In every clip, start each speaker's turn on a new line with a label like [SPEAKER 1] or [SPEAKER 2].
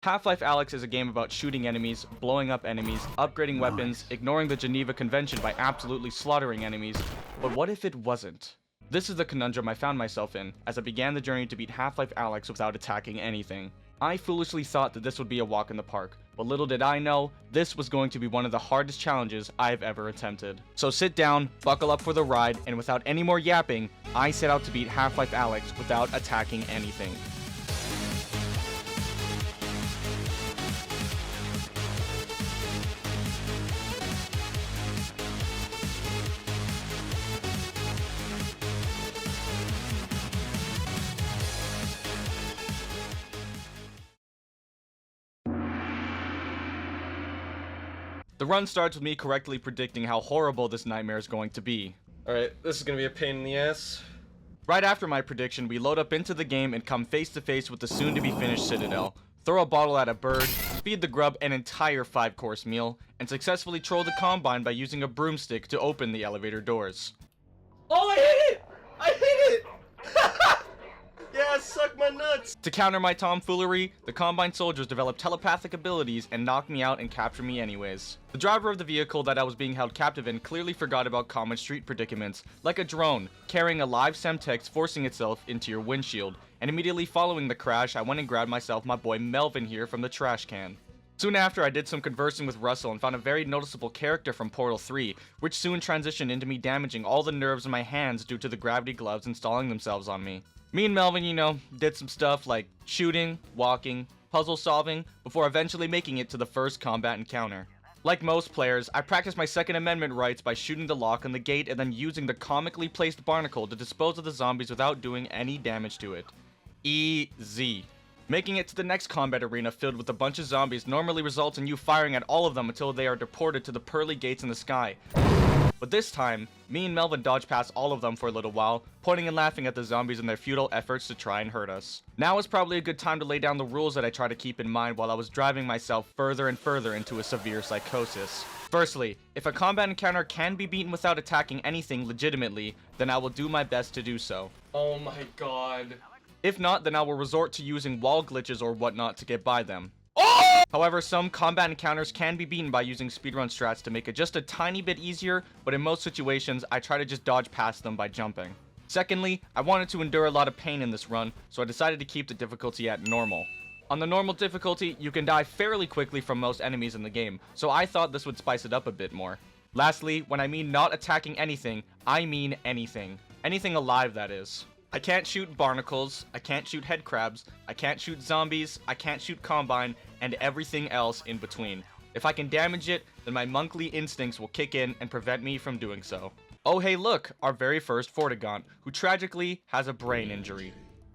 [SPEAKER 1] Half-Life Alyx is a game about shooting enemies, blowing up enemies, upgrading weapons, ignoring the Geneva Convention by absolutely slaughtering enemies, but what if it wasn't? This is the conundrum I found myself in, as I began the journey to beat Half-Life Alyx without attacking anything. I foolishly thought that this would be a walk in the park, but little did I know, this was going to be one of the hardest challenges I've ever attempted. So sit down, buckle up for the ride, and without any more yapping, I set out to beat Half-Life Alyx without attacking anything. The run starts with me correctly predicting how horrible this nightmare is going to be.
[SPEAKER 2] Alright, this is gonna be a pain in the ass.
[SPEAKER 1] Right after my prediction, we load up into the game and come face to face with the soon to be finished Citadel, throw a bottle at a bird, feed the grub an entire 5-course meal, and successfully troll the Combine by using a broomstick to open the elevator doors.
[SPEAKER 2] Oh, I hit it! I hit it! Yeah, suck my nuts!
[SPEAKER 1] To counter my tomfoolery, the Combine soldiers developed telepathic abilities and knocked me out and captured me anyways. The driver of the vehicle that I was being held captive in clearly forgot about common street predicaments, like a drone carrying a live Semtex forcing itself into your windshield, and immediately following the crash, I went and grabbed myself my boy Melvin here from the trash can. Soon after, I did some conversing with Russell and found a very noticeable character from Portal 3, which soon transitioned into me damaging all the nerves in my hands due to the gravity gloves installing themselves on me. Me and Melvin, you know, did some stuff like shooting, walking, puzzle solving, before eventually making it to the first combat encounter. Like most players, I practiced my Second Amendment rights by shooting the lock on the gate and then using the comically placed barnacle to dispose of the zombies without doing any damage to it. Easy. Making it to the next combat arena filled with a bunch of zombies normally results in you firing at all of them until they are deported to the pearly gates in the sky. But this time, me and Melvin dodged past all of them for a little while, pointing and laughing at the zombies in their futile efforts to try and hurt us. Now is probably a good time to lay down the rules that I try to keep in mind while I was driving myself further and further into a severe psychosis. Firstly, if a combat encounter can be beaten without attacking anything legitimately, then I will do my best to do so.
[SPEAKER 2] Oh my god.
[SPEAKER 1] If not, then I will resort to using wall glitches or whatnot to get by them.
[SPEAKER 2] Oh!
[SPEAKER 1] However, some combat encounters can be beaten by using speedrun strats to make it just a tiny bit easier, but in most situations, I try to just dodge past them by jumping. Secondly, I wanted to endure a lot of pain in this run, so I decided to keep the difficulty at normal. On the normal difficulty, you can die fairly quickly from most enemies in the game, so I thought this would spice it up a bit more. Lastly, when I mean not attacking anything, I mean anything. Anything alive, that is. I can't shoot barnacles, I can't shoot head crabs, I can't shoot zombies, I can't shoot Combine, and everything else in between. If I can damage it, then my monkly instincts will kick in and prevent me from doing so. Oh hey look, our very first Fortigaunt, who tragically has a brain injury.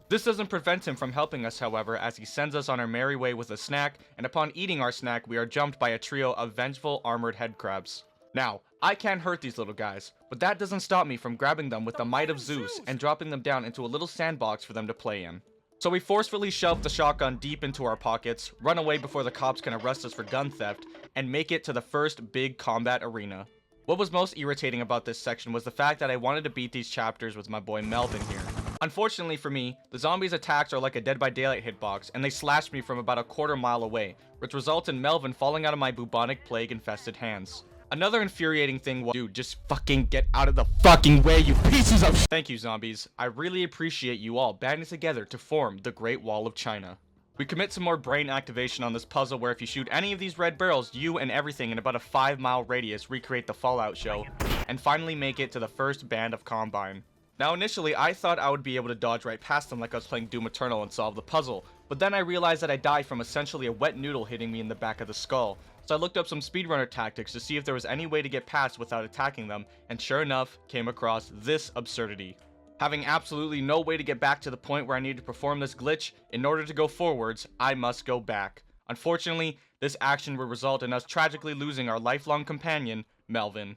[SPEAKER 1] This doesn't prevent him from helping us, however, as he sends us on our merry way with a snack, and upon eating our snack, we are jumped by a trio of vengeful armored head crabs. Now, I can't hurt these little guys, but that doesn't stop me from grabbing them with the might of Zeus and dropping them down into a little sandbox for them to play in. So we forcefully shove the shotgun deep into our pockets, run away before the cops can arrest us for gun theft, and make it to the first big combat arena. What was most irritating about this section was the fact that I wanted to beat these chapters with my boy Melvin here. Unfortunately for me, the zombies' attacks are like a Dead by Daylight hitbox, and they slashed me from about a quarter mile away, which results in Melvin falling out of my bubonic plague infested hands. Another infuriating thing was, dude, just fucking get out of the fucking way, you pieces of sh- Thank you, zombies. I really appreciate you all banding together to form the Great Wall of China. We commit some more brain activation on this puzzle where if you shoot any of these red barrels, you and everything in about a 5-mile radius recreate the Fallout show, and finally make it to the first band of Combine. Now initially, I thought I would be able to dodge right past them like I was playing Doom Eternal and solve the puzzle, but then I realized that I died from essentially a wet noodle hitting me in the back of the skull. So I looked up some speedrunner tactics to see if there was any way to get past without attacking them, and sure enough, came across this absurdity. Having absolutely no way to get back to the point where I need to perform this glitch, in order to go forwards, I must go back. Unfortunately, this action will result in us tragically losing our lifelong companion, Melvin.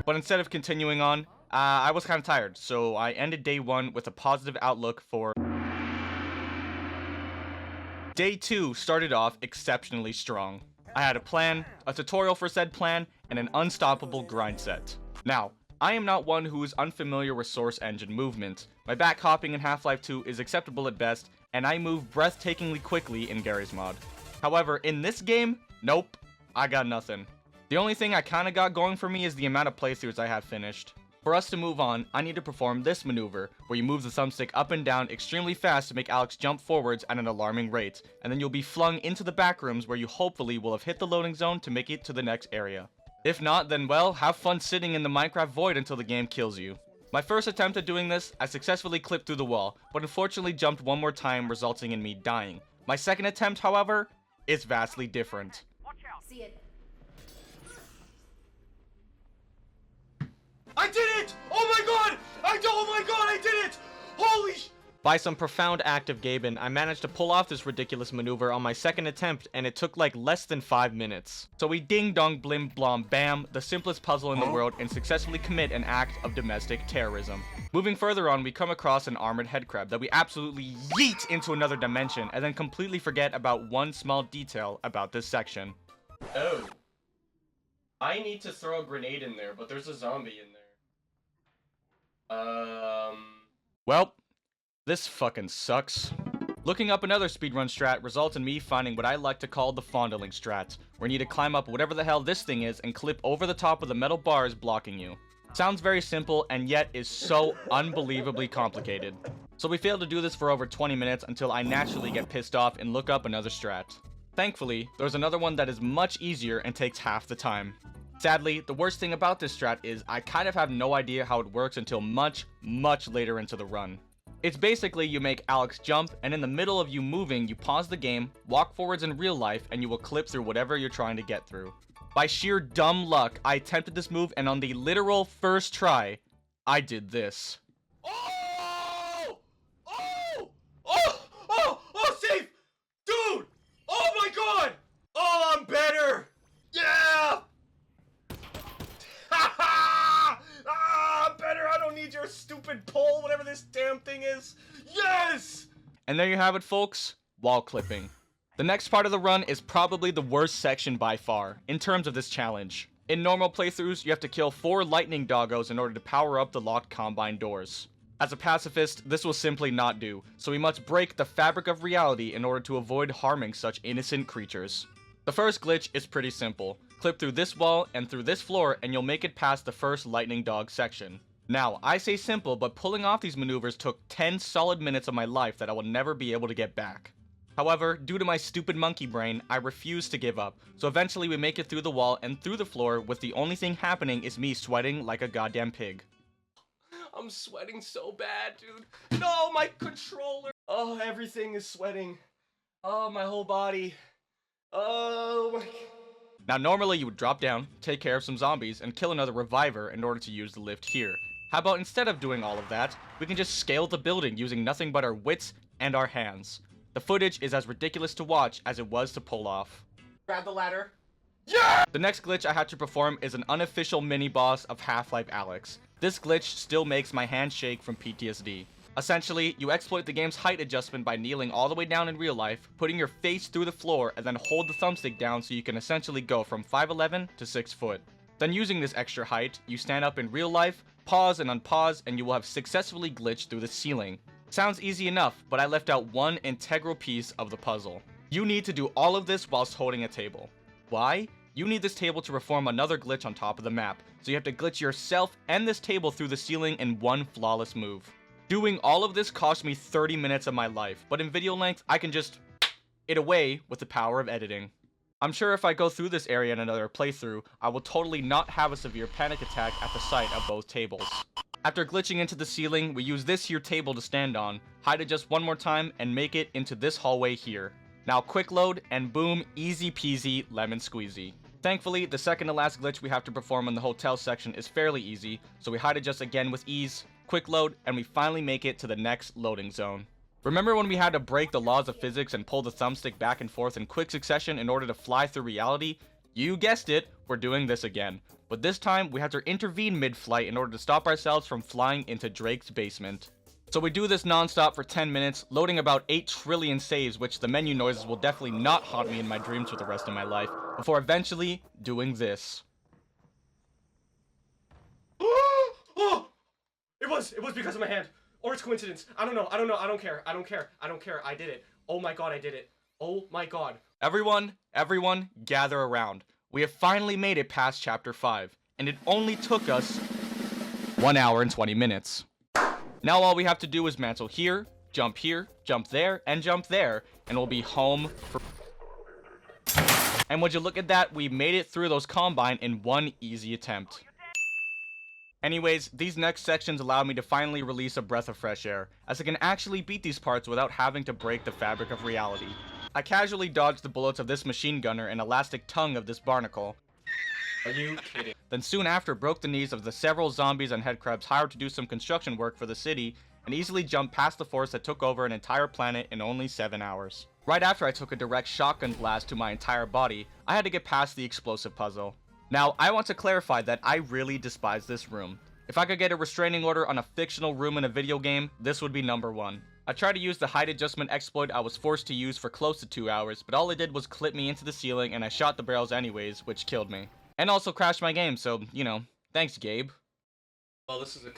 [SPEAKER 1] But instead of continuing on, I was kind of tired, so I ended day 1 with a positive outlook for... Day 2 started off exceptionally strong. I had a plan, a tutorial for said plan, and an unstoppable grind set. Now, I am not one who is unfamiliar with source engine movement. My back hopping in Half-Life 2 is acceptable at best, and I move breathtakingly quickly in Gary's mod. However, in this game, nope, I got nothing. The only thing I kinda got going for me is the amount of playthroughs I have finished. For us to move on, I need to perform this maneuver, where you move the thumbstick up and down extremely fast to make Alyx jump forwards at an alarming rate, and then you'll be flung into the back rooms where you hopefully will have hit the loading zone to make it to the next area. If not, then well, have fun sitting in the Minecraft void until the game kills you. My first attempt at doing this, I successfully clipped through the wall, but unfortunately jumped one more time, resulting in me dying. My second attempt, however, is vastly different.
[SPEAKER 3] See it.
[SPEAKER 2] I did it! Oh my god! Oh my god, I did it! Holy sh...
[SPEAKER 4] By some profound act of Gaben, I managed to pull off this ridiculous maneuver on my second attempt, and it took like less than 5 minutes.
[SPEAKER 1] So we ding dong blim blom bam, the simplest puzzle in the world, and successfully commit an act of domestic terrorism. Moving further on, we come across an armored headcrab that we absolutely yeet into another dimension, and then completely forget about one small detail about this section.
[SPEAKER 2] Oh. I need to throw a grenade in there, but there's a zombie in there.
[SPEAKER 1] Well, this fucking sucks. Looking up another speedrun strat results in me finding what I like to call the fondling strat, where you need to climb up whatever the hell this thing is and clip over the top of the metal bars blocking you. Sounds very simple and yet is so unbelievably complicated. So we failed to do this for over 20 minutes until I naturally get pissed off and look up another strat. Thankfully, there's another one that is much easier and takes half the time. Sadly, the worst thing about this strat is I kind of have no idea how it works until much later into the run. It's basically you make Alyx jump, and in the middle of you moving, you pause the game, walk forwards in real life, and you will clip through whatever you're trying to get through. By sheer dumb luck, I attempted this move, and on the literal first try, I did this.
[SPEAKER 2] Oh! Oh! Oh! Oh! Oh, safe! Dude! Oh my god! Oh, I'm better! Yeah! I'm better! I don't need your stupid pole, whatever this damn thing is! Yes!
[SPEAKER 1] And there you have it, folks. Wall clipping. The next part of the run is probably the worst section by far, in terms of this challenge. In normal playthroughs, you have to kill 4 lightning doggos in order to power up the locked combine doors. As a pacifist, this will simply not do, so we must break the fabric of reality in order to avoid harming such innocent creatures. The first glitch is pretty simple. Clip through this wall and through this floor and you'll make it past the first lightning dog section. Now, I say simple, but pulling off these maneuvers took 10 solid minutes of my life that I will never be able to get back. However, due to my stupid monkey brain, I refuse to give up, so eventually we make it through the wall and through the floor with the only thing happening is me sweating like a goddamn pig.
[SPEAKER 2] I'm sweating so bad, dude. No, my controller! Oh, everything is sweating. Oh, my whole body. Oh, my...
[SPEAKER 1] Now normally you would drop down, take care of some zombies, and kill another reviver in order to use the lift here. How about instead of doing all of that, we can just scale the building using nothing but our wits and our hands. The footage is as ridiculous to watch as it was to pull off.
[SPEAKER 2] Grab the ladder. Yeah!
[SPEAKER 1] The next glitch I had to perform is an unofficial mini-boss of Half-Life Alyx. This glitch still makes my hand shake from PTSD. Essentially, you exploit the game's height adjustment by kneeling all the way down in real life, putting your face through the floor, and then hold the thumbstick down so you can essentially go from 5'11" to 6 foot. Then using this extra height, you stand up in real life, pause and unpause, and you will have successfully glitched through the ceiling. Sounds easy enough, but I left out one integral piece of the puzzle. You need to do all of this whilst holding a table. Why? You need this table to perform another glitch on top of the map, so you have to glitch yourself and this table through the ceiling in one flawless move. Doing all of this cost me 30 minutes of my life, but in video length, I can just it away with the power of editing. I'm sure if I go through this area in another playthrough, I will totally not have a severe panic attack at the sight of both tables. After glitching into the ceiling, we use this here table to stand on, hide it just one more time, and make it into this hallway here. Now quick load, and boom, easy peasy, lemon squeezy. Thankfully, the second to last glitch we have to perform in the hotel section is fairly easy, so we hide it just again with ease, quick load, and we finally make it to the next loading zone. Remember when we had to break the laws of physics and pull the thumbstick back and forth in quick succession in order to fly through reality? You guessed it, we're doing this again. But this time, we had to intervene mid-flight in order to stop ourselves from flying into Drake's basement. So we do this non-stop for 10 minutes, loading about 8 trillion saves, which the menu noises will definitely not haunt me in my dreams for the rest of my life, before eventually doing this.
[SPEAKER 2] Oh! It was because of my hand. Or it's coincidence. I don't know. I don't care. I did it. Oh my god, I did it. Oh my god.
[SPEAKER 1] Everyone, gather around. We have finally made it past chapter 5, and it only took us 1 hour and 20 minutes. Now all we have to do is mantle here, jump there, and jump there, and we'll be home for... And would you look at that, we made it through those combine in one easy attempt. Anyways, these next sections allow me to finally release a breath of fresh air, as I can actually beat these parts without having to break the fabric of reality. I casually dodged the bullets of this machine gunner and elastic tongue of this barnacle.
[SPEAKER 2] Are you kidding?
[SPEAKER 1] Then soon after broke the knees of the several zombies and headcrabs hired to do some construction work for the city, and easily jumped past the force that took over an entire planet in only 7 hours. Right after I took a direct shotgun blast to my entire body, I had to get past the explosive puzzle. Now, I want to clarify that I really despise this room. If I could get a restraining order on a fictional room in a video game, this would be number 1. I tried to use the height adjustment exploit I was forced to use for close to 2 hours, but all it did was clip me into the ceiling and I shot the barrels anyways, which killed me. And also crashed my game, so, you know, thanks Gabe.
[SPEAKER 2] Well, this is it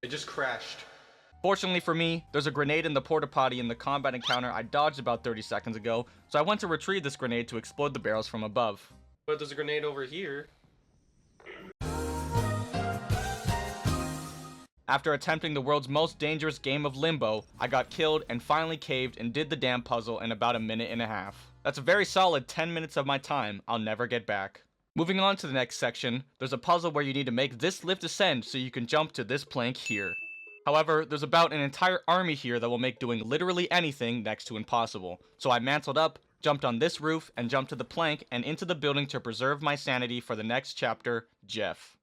[SPEAKER 2] just crashed.
[SPEAKER 1] Fortunately for me, there's a grenade in the porta potty in the combat encounter I dodged about 30 seconds ago, so I went to retrieve this grenade to explode the barrels from above.
[SPEAKER 2] But there's a grenade over here.
[SPEAKER 1] After attempting the world's most dangerous game of limbo, I got killed and finally caved and did the damn puzzle in about a minute and a half. That's a very solid 10 minutes of my time I'll never get back. Moving on to the next section, there's a puzzle where you need to make this lift ascend so you can jump to this plank here. However, there's about an entire army here that will make doing literally anything next to impossible. So I mantled up, jumped on this roof, and jumped to the plank and into the building to preserve my sanity for the next chapter, Jeff.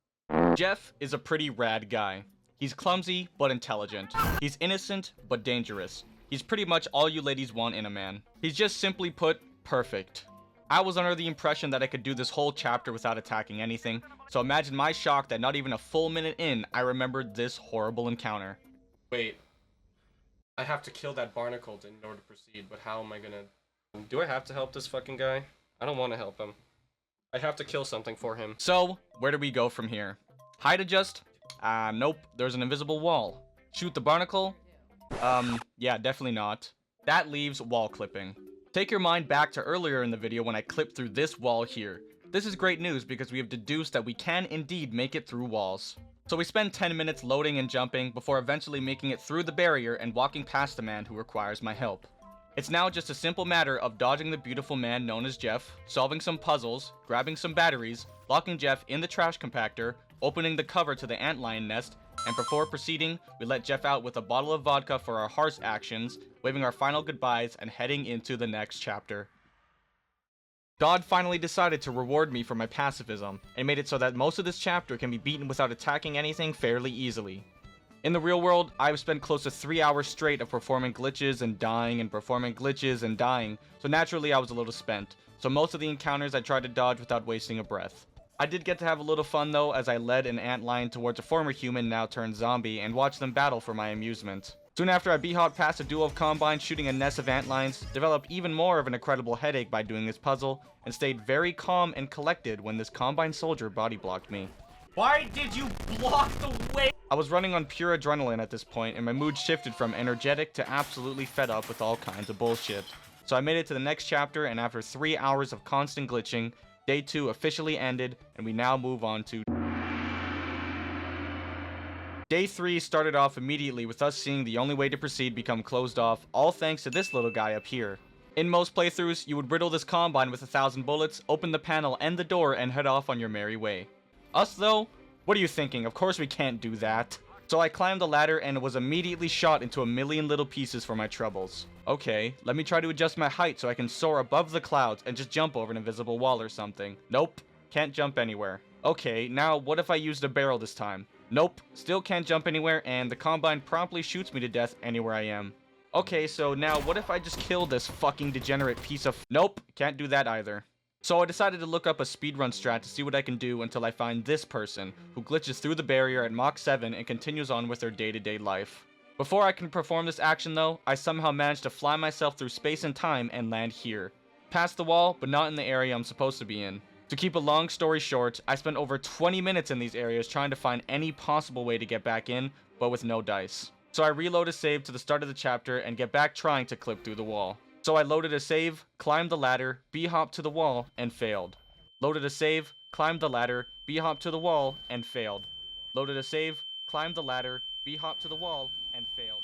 [SPEAKER 1] Jeff is a pretty rad guy. He's clumsy, but intelligent. He's innocent, but dangerous. He's pretty much all you ladies want in a man. He's just simply put, perfect. I was under the impression that I could do this whole chapter without attacking anything, so imagine my shock that not even a full minute in, I remembered this horrible encounter.
[SPEAKER 2] Wait. I have to kill that barnacle in order to proceed, but how am I gonna... Do I have to help this fucking guy? I don't want to help him. I have to kill something for him.
[SPEAKER 1] So, where do we go from here? Height adjust? Nope, there's an invisible wall. Shoot the barnacle? Yeah, definitely not. That leaves wall clipping. Take your mind back to earlier in the video when I clipped through this wall here. This is great news because we have deduced that we can indeed make it through walls. So we spend 10 minutes loading and jumping before eventually making it through the barrier and walking past the man who requires my help. It's now just a simple matter of dodging the beautiful man known as Jeff, solving some puzzles, grabbing some batteries, locking Jeff in the trash compactor, opening the cover to the antlion nest, and before proceeding, we let Jeff out with a bottle of vodka for our harsh actions, waving our final goodbyes and heading into the next chapter. God finally decided to reward me for my pacifism, and made it so that most of this chapter can be beaten without attacking anything fairly easily. In the real world, I've spent close to 3 hours straight of performing glitches and dying and performing glitches and dying, so naturally I was a little spent, so most of the encounters I tried to dodge without wasting a breath. I did get to have a little fun though, as I led an antlion towards a former human now turned zombie and watched them battle for my amusement. Soon after, I b-hopped past a duo of combines shooting a nest of antlions, developed even more of an incredible headache by doing this puzzle, and stayed very calm and collected when this combine soldier body blocked me.
[SPEAKER 2] Why did you block the way?
[SPEAKER 1] I was running on pure adrenaline at this point, and my mood shifted from energetic to absolutely fed up with all kinds of bullshit. So I made it to the next chapter, and after 3 hours of constant glitching, Day 2 officially ended, and we now move on to... Day 3 started off immediately with us seeing the only way to proceed become closed off, all thanks to this little guy up here. In most playthroughs, you would riddle this combine with 1,000 bullets, open the panel and the door, and head off on your merry way. Us though? What are you thinking? Of course we can't do that. So I climbed the ladder and was immediately shot into a million little pieces for my troubles. Okay, let me try to adjust my height so I can soar above the clouds and just jump over an invisible wall or something. Nope, can't jump anywhere. Okay, now what if I used a barrel this time? Nope, still can't jump anywhere, and the combine promptly shoots me to death anywhere I am. Okay, so now what if I just kill this fucking degenerate piece of... Nope, can't do that either. So I decided to look up a speedrun strat to see what I can do until I find this person, who glitches through the barrier at Mach 7 and continues on with their day-to-day life. Before I can perform this action though, I somehow managed to fly myself through space and time and land here. Past the wall, but not in the area I'm supposed to be in. To keep a long story short, I spent over 20 minutes in these areas trying to find any possible way to get back in, but with no dice. So I reload a save to the start of the chapter and get back trying to clip through the wall. So I loaded a save, climbed the ladder, b-hopped to the wall, and failed. Loaded a save, climbed the ladder, b-hopped to the wall, and failed. Loaded a save, climbed the ladder, b-hopped to the wall, and failed.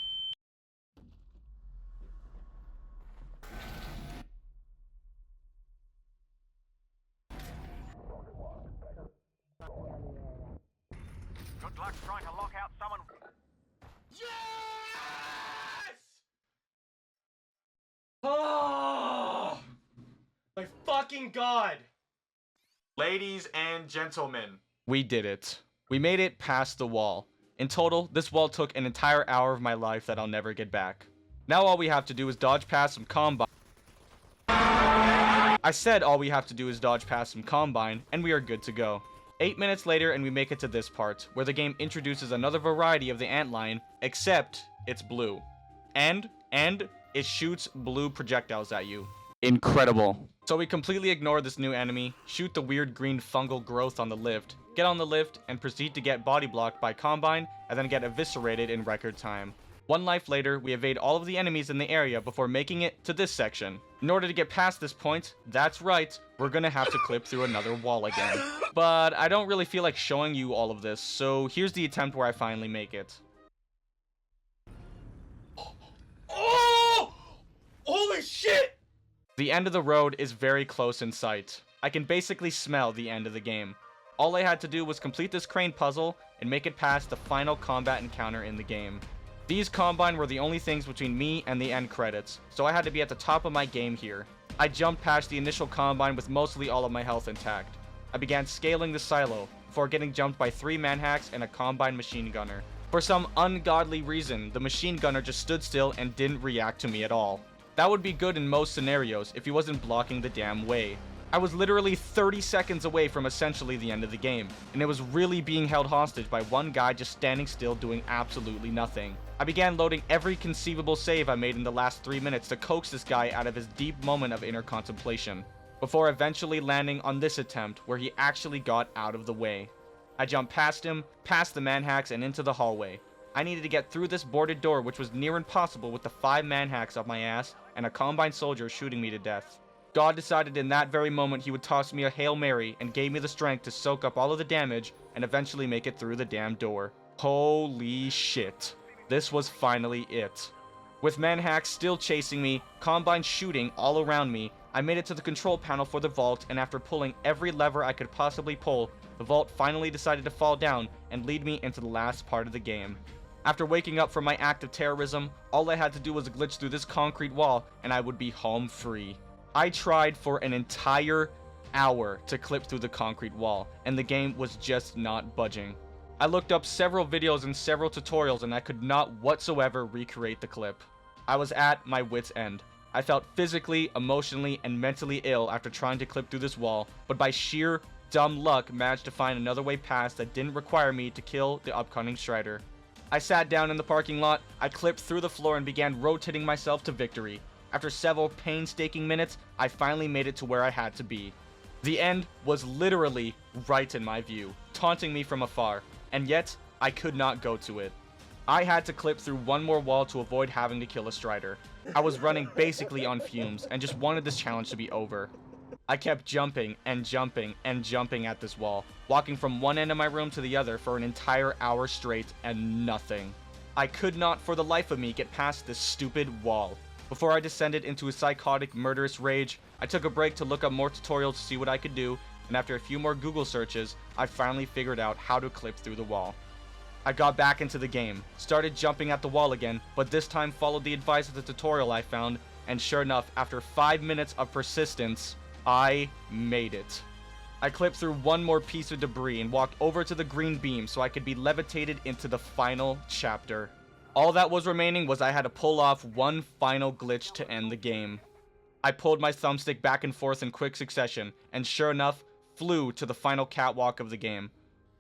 [SPEAKER 3] Good luck trying to lock out someone.
[SPEAKER 2] Yes! Oh! My fucking god!
[SPEAKER 1] Ladies and gentlemen, we did it. We made it past the wall. In total, this wall took an entire hour of my life that I'll never get back. Now all we have to do is dodge past some combine. I said all we have to do is dodge past some combine, and we are good to go. 8 minutes later and we make it to this part, where the game introduces another variety of the antlion, except it's blue. And it shoots blue projectiles at you. Incredible. So we completely ignore this new enemy, shoot the weird green fungal growth on the lift, get on the lift, and proceed to get body blocked by combine, and then get eviscerated in record time. 1 life later, we evade all of the enemies in the area before making it to this section. In order to get past this point, that's right, we're gonna have to clip through another wall again. But I don't really feel like showing you all of this, so here's the attempt where I finally make it.
[SPEAKER 2] Oh! Holy shit!
[SPEAKER 1] The end of the road is very close in sight. I can basically smell the end of the game. All I had to do was complete this crane puzzle and make it past the final combat encounter in the game. These combine were the only things between me and the end credits, so I had to be at the top of my game here. I jumped past the initial combine with mostly all of my health intact. I began scaling the silo, before getting jumped by 3 manhacks and a combine machine gunner. For some ungodly reason, the machine gunner just stood still and didn't react to me at all. That would be good in most scenarios if he wasn't blocking the damn way. I was literally 30 seconds away from essentially the end of the game, and it was really being held hostage by one guy just standing still doing absolutely nothing. I began loading every conceivable save I made in the last 3 minutes to coax this guy out of his deep moment of inner contemplation, before eventually landing on this attempt where he actually got out of the way. I jumped past him, past the manhacks, and into the hallway. I needed to get through this boarded door, which was near impossible with the 5 manhacks up my ass and a combine soldier shooting me to death. God decided in that very moment he would toss me a Hail Mary and gave me the strength to soak up all of the damage and eventually make it through the damn door. Holy shit. This was finally it. With manhacks still chasing me, combine shooting all around me, I made it to the control panel for the vault, and after pulling every lever I could possibly pull, the vault finally decided to fall down and lead me into the last part of the game. After waking up from my act of terrorism, all I had to do was glitch through this concrete wall and I would be home free. I tried for an entire hour to clip through the concrete wall, and the game was just not budging. I looked up several videos and several tutorials and I could not whatsoever recreate the clip. I was at my wit's end. I felt physically, emotionally, and mentally ill after trying to clip through this wall, but by sheer dumb luck managed to find another way past that didn't require me to kill the upcoming Strider. I sat down in the parking lot, I clipped through the floor and began rotating myself to victory. After several painstaking minutes, I finally made it to where I had to be. The end was literally right in my view, taunting me from afar, and yet I could not go to it. I had to clip through one more wall to avoid having to kill a Strider. I was running basically on fumes and just wanted this challenge to be over. I kept jumping and jumping and jumping at this wall, walking from one end of my room to the other for an entire hour straight and nothing. I could not for the life of me get past this stupid wall. Before I descended into a psychotic, murderous rage, I took a break to look up more tutorials to see what I could do, and after a few more Google searches, I finally figured out how to clip through the wall. I got back into the game, started jumping at the wall again, but this time followed the advice of the tutorial I found, and sure enough, after 5 minutes of persistence, I made it. I clipped through one more piece of debris and walked over to the green beam so I could be levitated into the final chapter. All that was remaining was I had to pull off one final glitch to end the game. I pulled my thumbstick back and forth in quick succession, and sure enough, flew to the final catwalk of the game.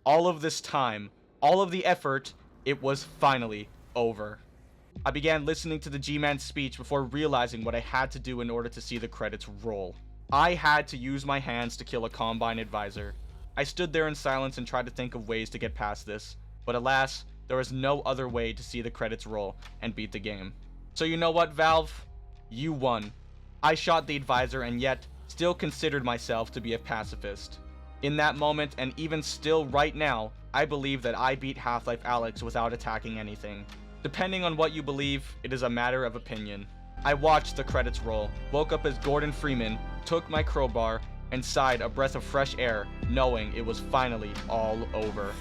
[SPEAKER 1] All of this time, all of the effort, it was finally over. I began listening to the G-Man's speech before realizing what I had to do in order to see the credits roll. I had to use my hands to kill a Combine advisor. I stood there in silence and tried to think of ways to get past this, but alas, there was no other way to see the credits roll and beat the game. So you know what, Valve? You won. I shot the advisor and yet still considered myself to be a pacifist. In that moment, and even still right now, I believe that I beat Half-Life Alyx without attacking anything. Depending on what you believe, it is a matter of opinion. I watched the credits roll, woke up as Gordon Freeman, took my crowbar, and sighed a breath of fresh air, knowing it was finally all over.